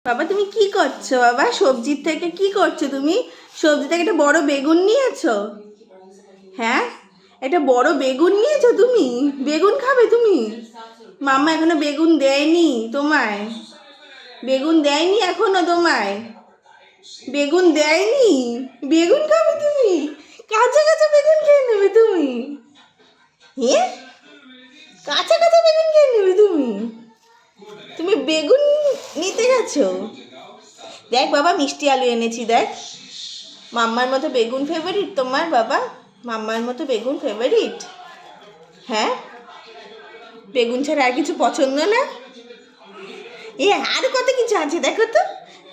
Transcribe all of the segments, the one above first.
বাবা তুমি কি করছো? বাবা সবজির থেকে কি করছো তুমি? সবজি থেকে একটা বড় বেগুন নিয়েছো? হ্যাঁ, একটা বড় বেগুন নিয়েছো তুমি? বেগুন খাবে তুমি? মাম্মা এখনো বেগুন দেয়নি তোমায়। বেগুন দেয়নি এখনো তোমায়। বেগুন দেয়নি। বেগুন খাবে তুমি? কাঁচা কাঁচা বেগুন খেয়ে নেবে তুমি? হ্যাঁ, কাঁচা কাঁচা বেগুন খেয়ে নেবে তুমি? তুমি বেগুন নিতে গেছো? দেখ বাবা, মিষ্টি আলু এনেছি দেখ। মাম্মার মতো বেগুন ফেভারিট তোমার বাবা? মাম্মার মতো বেগুন ফেভারিট? হ্যাঁ, বেগুন ছাড়া আর কিছু পছন্দ না? এ আরো কত কিছু আছে দেখো তো,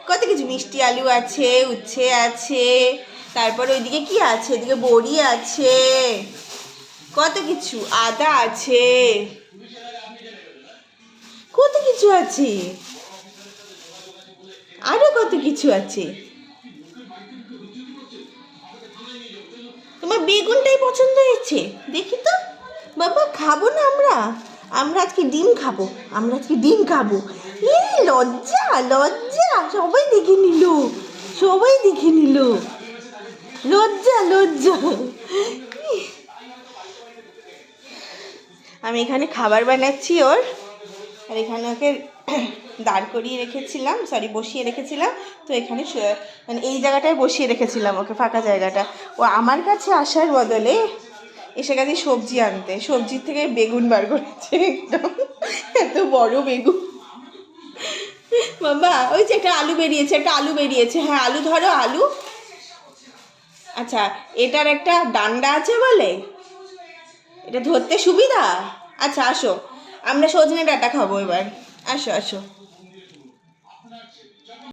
কত কিছু। মিষ্টি আলু আছে, উচ্ছে আছে, তারপর ওইদিকে কি আছে, ওইদিকে বড়ি আছে, কত কিছু, আদা আছে, কত কিছু আছে, আরো কত কিছু আছে। তোমার বেগুনটাই পছন্দ হয়েছে? দেখি তো বাবা, খাবো না আমরা? আমরা আজকে ডিম খাবো, আমরা আজকে ডিম খাবো। লজ্জা লজ্জা, সবাই দেখে নিল, সবাই দেখে নিল, লজ্জা লজ্জা। আমি এখানে খাবার বানাচ্ছি ওর, আর এখানে ওকে দাঁড় করিয়ে রেখেছিলাম, সরি বসিয়ে রেখেছিলাম। তো এখানে মানে এই জায়গাটায় বসিয়ে রেখেছিলাম ওকে, ফাঁকা জায়গাটা। ও আমার কাছে আসার বদলে এসে গেছে সবজি আনতে, সবজির থেকে বেগুন বার করেছে একদম, এত বড় বেগুন। বাবা ওই যে একটা আলু বেরিয়েছে, একটা আলু বেরিয়েছে। হ্যাঁ আলু ধরো, আলু। আচ্ছা, এটার একটা ডান্ডা আছে বলে এটা ধরতে সুবিধা। আচ্ছা আসো, আমরা সজনে ডাঁটা খাবো এবার। আসো আসো।